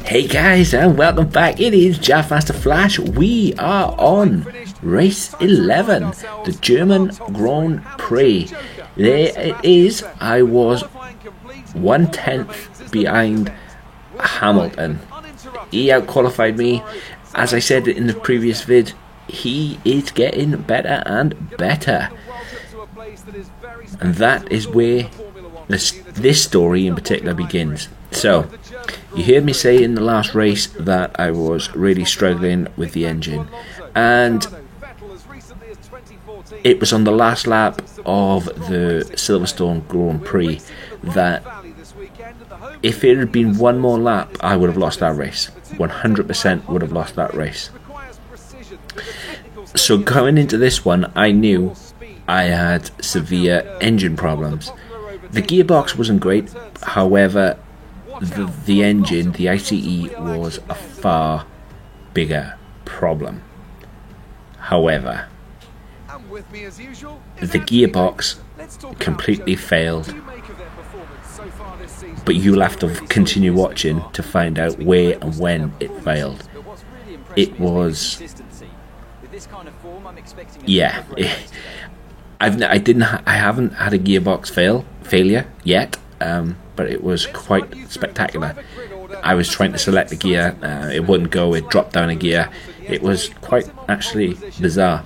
Hey guys, and welcome back. It is Jaffmaster Flash. We are on race 11, the German Grand Prix. There it is. I was 1/10 behind Hamilton. He outqualified me. As I said in the previous vid, he is getting better and better. And that is where this story in particular begins. So, you heard me say in the last race that I was really struggling with the engine, and it was on the last lap of the Silverstone Grand Prix that if it had been one more lap, I would have lost that race. 100% would have lost that race. So going into this one, I knew I had severe engine problems. The gearbox wasn't great, however, the engine, the ICE, was a far bigger problem. However, the gearbox completely failed, but you'll have to continue watching to find out where and when it failed. It was, yeah, I haven't had a gearbox failure yet, but it was quite spectacular. I was trying to select the gear, it wouldn't go, it dropped down a gear. It was quite actually bizarre.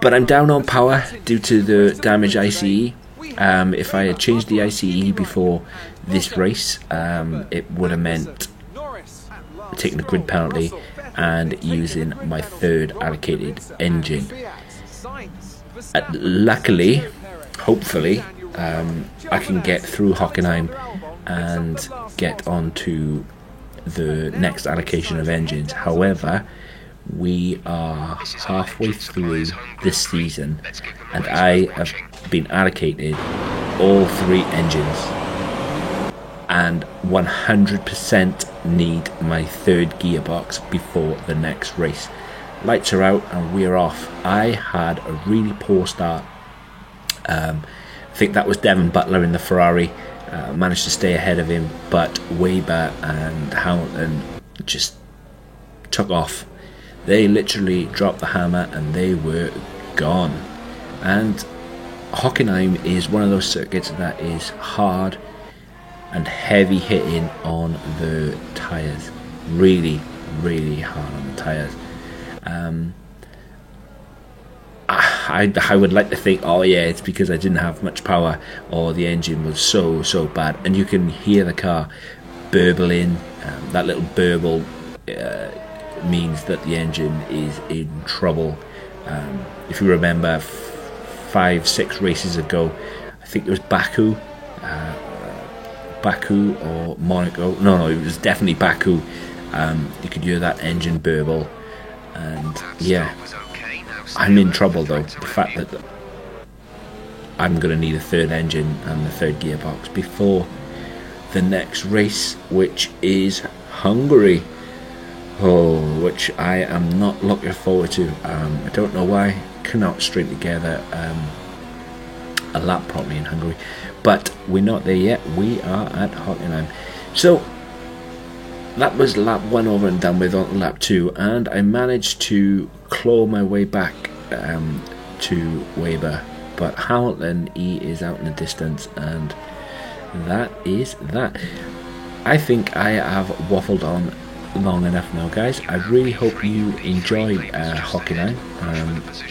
But I'm down on power due to the damaged ICE. If I had changed the ICE before this race, it would have meant taking the grid penalty and using my third allocated engine. Luckily, hopefully, I can get through Hockenheim and get onto the next allocation of engines. However, we are halfway through this season and I have been allocated all 3 engines and 100% need my third gearbox before the next race. Lights are out and we're off. I had a really poor start. I think that was Devon Butler in the Ferrari. Managed to stay ahead of him, but Weber and Hamilton just took off. They literally dropped the hammer and they were gone. And Hockenheim is one of those circuits that is hard and heavy hitting on the tyres. Really, really hard on the tyres. I would like to think, oh yeah, it's because I didn't have much power or the engine was so bad. And you can hear the car burbling. That little burble means that the engine is in trouble. If you remember 5-6 races ago, I think it was Baku or Monaco. No, it was definitely Baku. You could hear that engine burble, and yeah, I'm in trouble though. The fact that I'm going to need a third engine and the third gearbox before the next race, which is Hungary. Which I am not looking forward to. I don't know why. Cannot string together a lap properly in Hungary. But we're not there yet. We are at Hockenheim. So that was lap 1 over and done with. On lap 2, and I managed to claw my way back to Weber. But Hamilton, he is out in the distance, and that is that. I think I have waffled on long enough now, guys. I really hope you enjoyed Hockenheim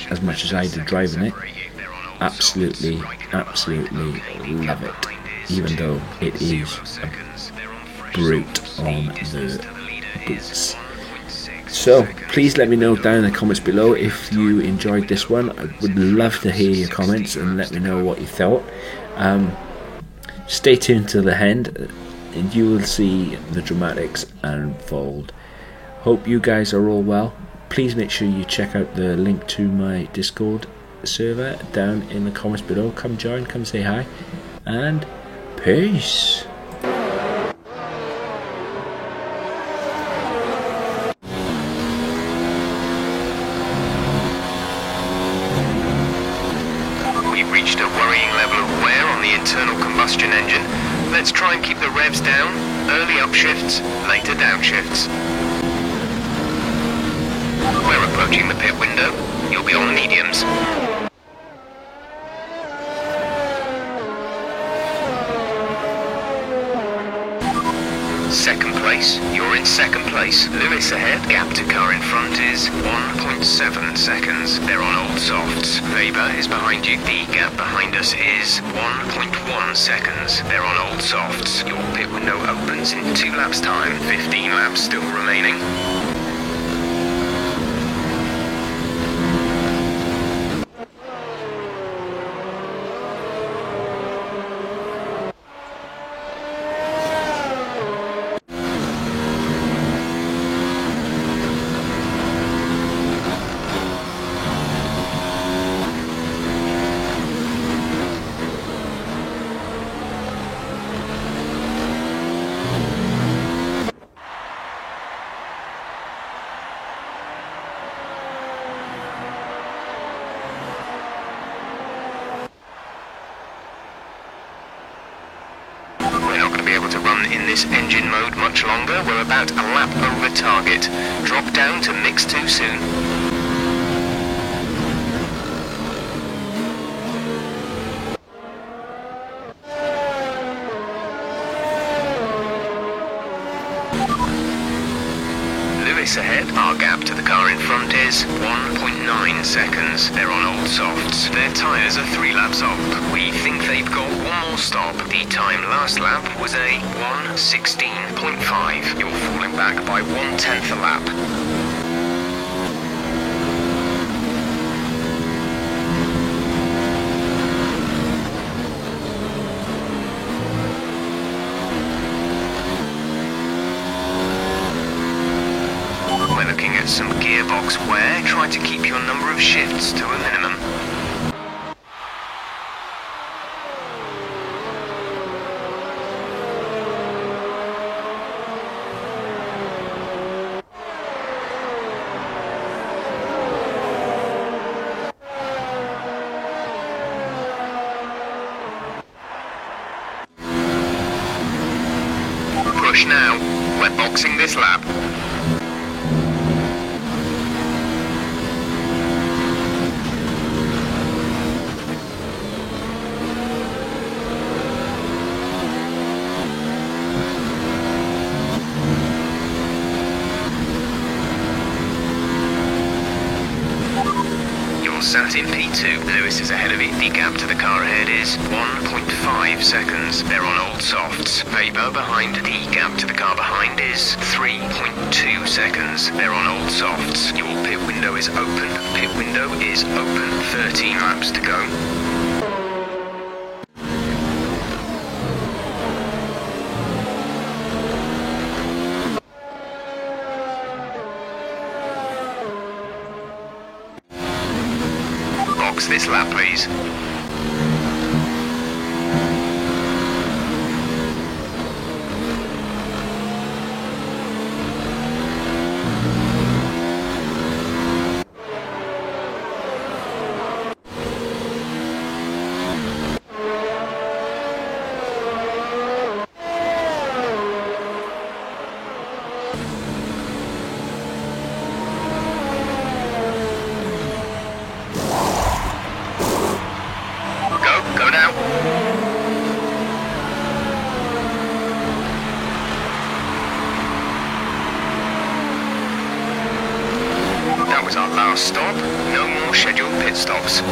as much as I did driving it. Absolutely love it, even though it is a brute on the boots. So please let me know down in the comments below if you enjoyed this one. I would love to hear your comments and let me know what you thought. Stay tuned to the end and you will see the dramatics unfold. Hope you guys are all well. Please make sure you check out the link to my Discord server down in the comments below. Come join, come say hi, and peace. We've reached a worrying level of wear on the internal combustion engine. Let's try and keep the revs down. Early upshifts, later downshifts. We're approaching the pit window. You'll be on mediums. Second place, you're in second place. Lewis ahead, gap to car in front is 1.7 seconds. They're on old softs. Weber is behind you. The gap behind us is 1.1 seconds. They're on old softs. Your pit window opens in 2 laps time. 15 laps still remaining. In this engine mode much longer, we're about a lap over target. Drop down to mix 2 soon. Lewis ahead, our gap to the car in front is 1.9 seconds. They're on old softs. Their tyres are 3 laps up. We think they've got one more stop. The time last lap was a 1:16.5. You're falling back by 1/10 a lap. We're looking at some gearbox wear. Try to keep your number of shifts to a minimum. Push now. We're boxing this lap. Sat in P2. Lewis is ahead of it. The gap to the car ahead is 1.5 seconds. They're on old softs. Weber behind. The gap to the car behind is 3.2 seconds. They're on old softs. Your pit window is open. Pit window is open. 13 laps to go. This lap, please. Go now. That was our last stop. No more scheduled pit stops.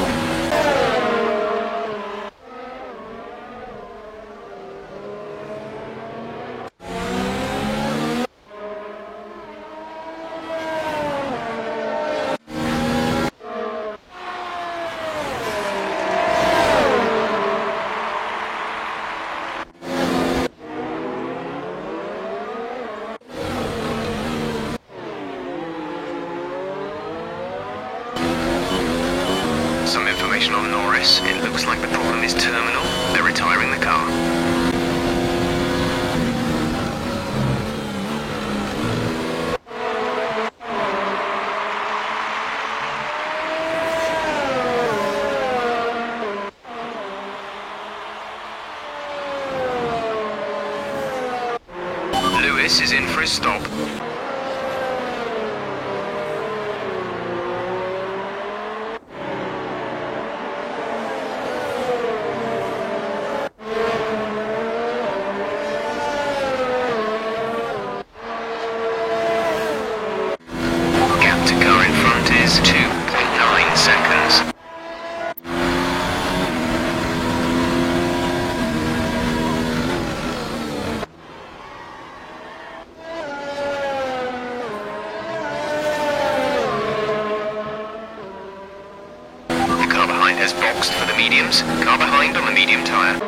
Some information on Norris. It looks like the problem is terminal. They're retiring the car. Lewis is in for his stop. Gap to car in front is 2.9 seconds. Has boxed for the mediums. Car behind on the medium tyre.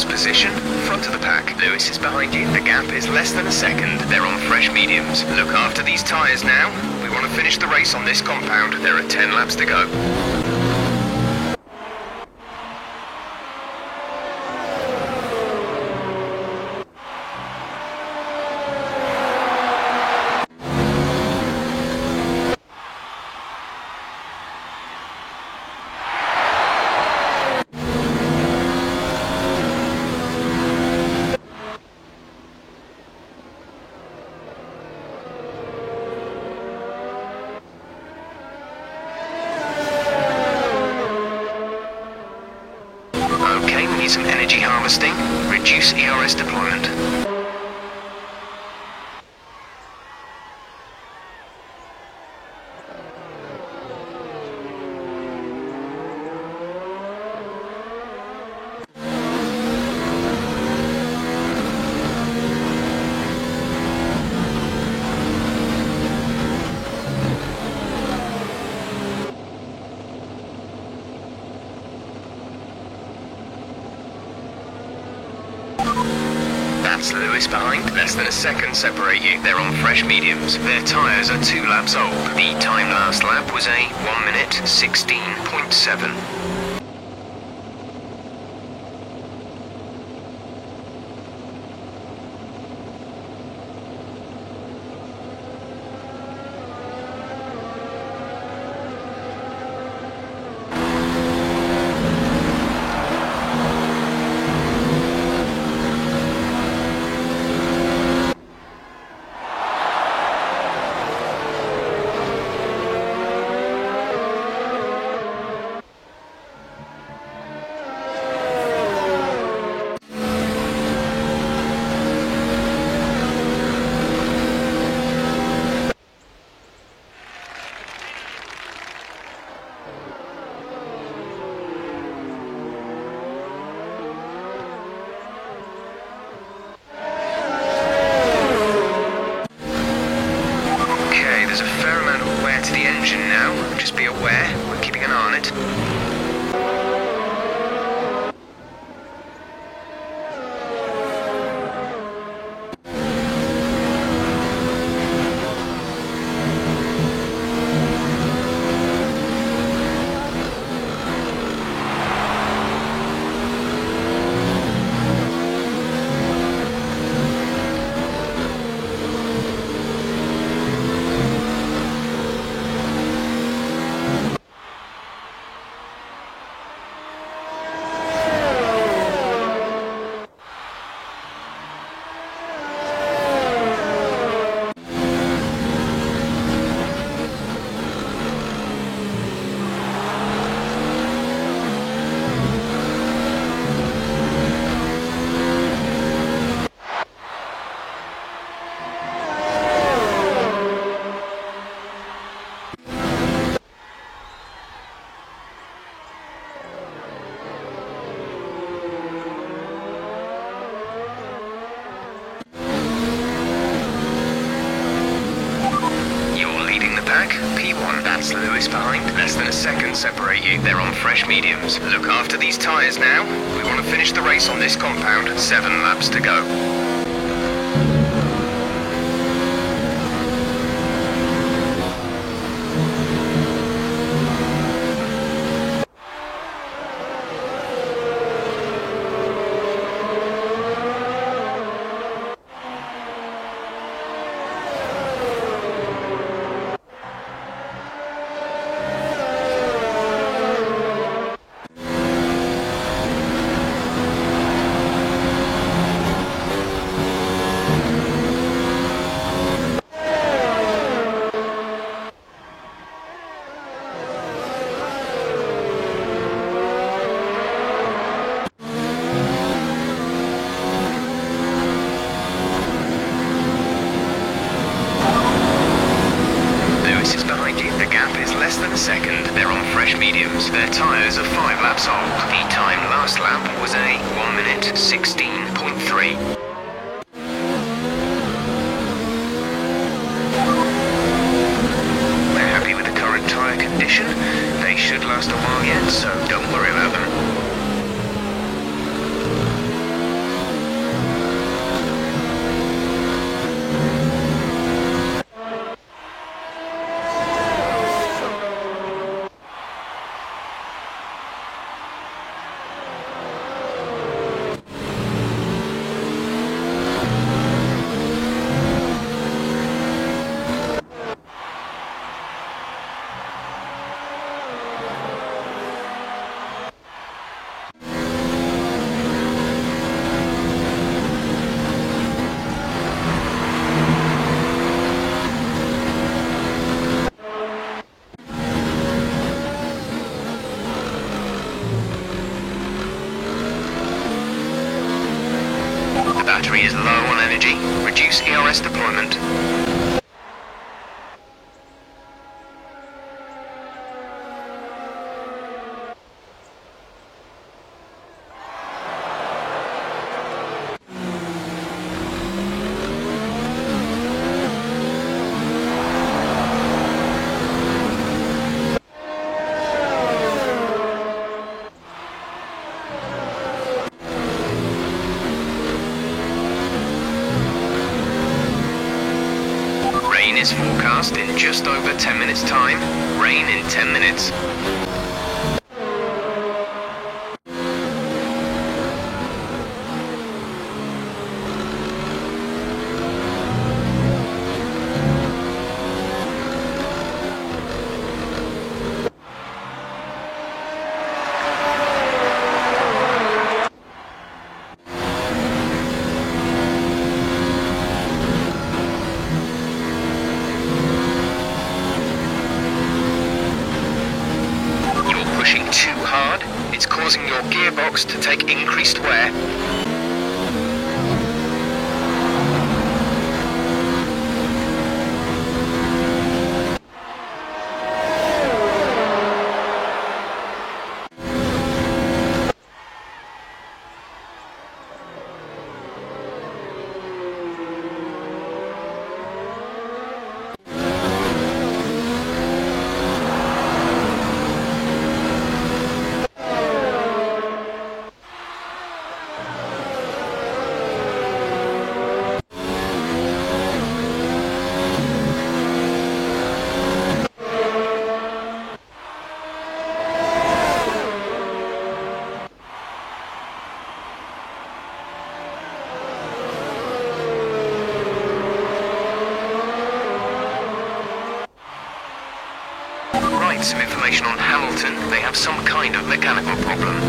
Position, front of the pack. Lewis is behind you. The gap is less than a second. They're on fresh mediums. Look after these tyres now. We want to finish the race on this compound. There are 10 laps to go. Some energy harvesting, reduce ERS deployment. That's Lewis behind. Less than a second separate you. They're on fresh mediums. Their tyres are 2 laps old. The time last lap was a 1 minute 16.7. That's Lewis behind. Less than a second separate you. They're on fresh mediums. Look after these tyres now. We want to finish the race on this compound. 7 laps to go. Second, they're on fresh mediums. Their tyres are 5 laps old. The time last lap was a 1 minute 16.3. They're happy with the current tyre condition. They should last a while yet, so don't worry about them. Battery is low on energy. Reduce ERS deployment. Rain is forecast in just over 10 minutes' time. Rain in 10 minutes. It's causing your gearbox to take increased wear. Some information on Hamilton. They have some kind of mechanical problem.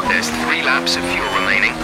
There's 3 laps of fuel remaining.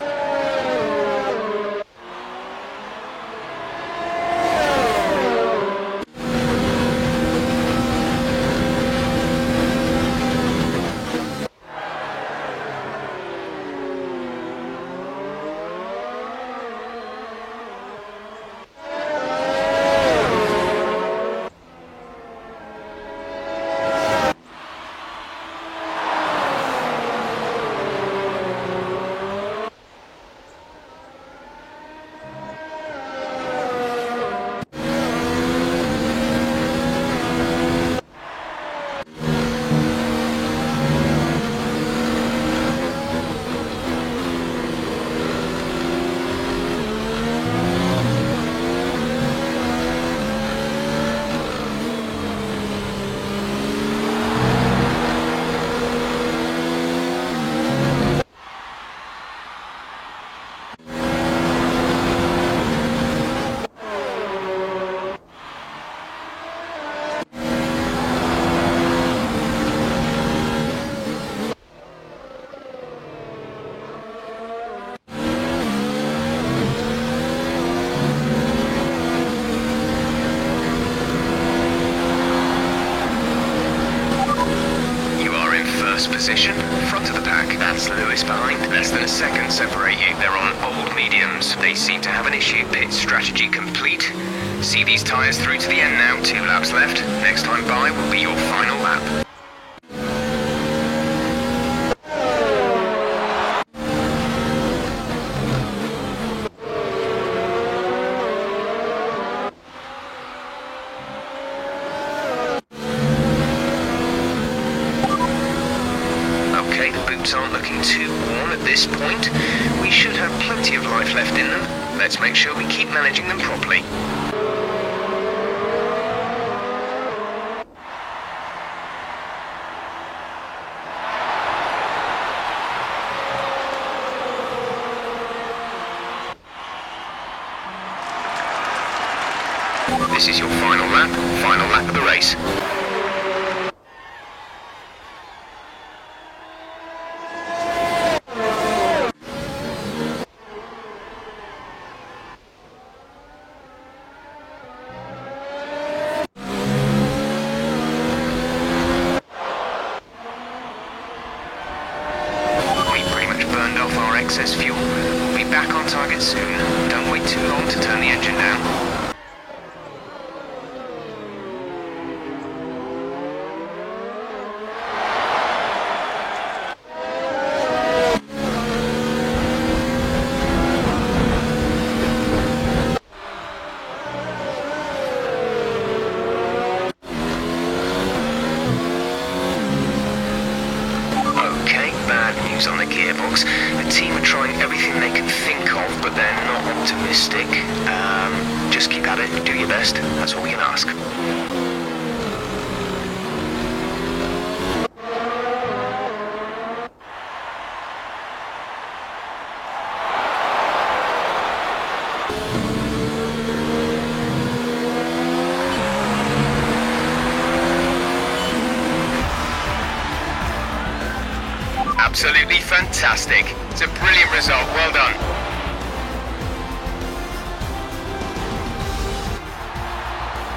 That's Lewis behind. Less than a second separate you. They're on old mediums. They seem to have an issue. Pit strategy complete. See these tyres through to the end now. 2 laps left. Next time by will be your final lap. Okay, the boots aren't looking too warm at this point. We should have plenty of life left in them. Let's make sure we keep managing them properly. This is your final lap of the race. Burned off our excess fuel. We'll be back on target soon. Don't wait too long to turn the engine down. On the gearbox. The team are trying everything they can think of, but they're not optimistic. Just keep at it, do your best. That's all we can ask. Absolutely fantastic. It's a brilliant result. Well done.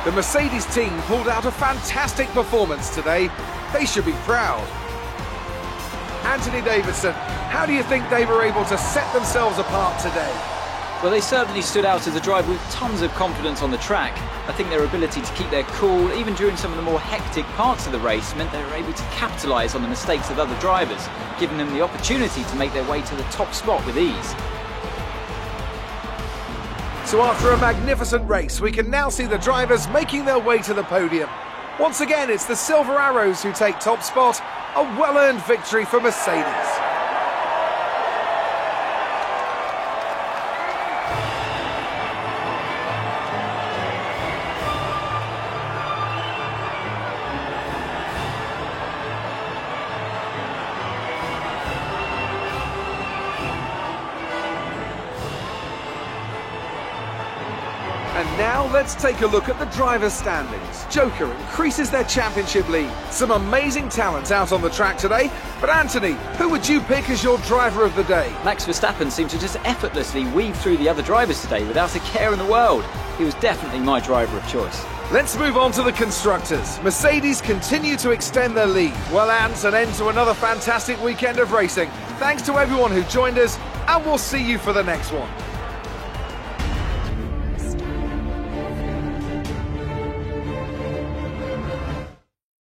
The Mercedes team pulled out a fantastic performance today. They should be proud. Anthony Davidson, how do you think they were able to set themselves apart today? Well, they certainly stood out as a driver with tons of confidence on the track. I think their ability to keep their cool, even during some of the more hectic parts of the race, meant they were able to capitalise on the mistakes of other drivers, giving them the opportunity to make their way to the top spot with ease. So after a magnificent race, we can now see the drivers making their way to the podium. Once again, it's the Silver Arrows who take top spot, a well-earned victory for Mercedes. And now let's take a look at the drivers' standings. Joker increases their championship lead. Some amazing talent out on the track today. But Anthony, who would you pick as your driver of the day? Max Verstappen seemed to just effortlessly weave through the other drivers today without a care in the world. He was definitely my driver of choice. Let's move on to the constructors. Mercedes continue to extend their lead. Well, Ants, an end to another fantastic weekend of racing. Thanks to everyone who joined us, and we'll see you for the next one.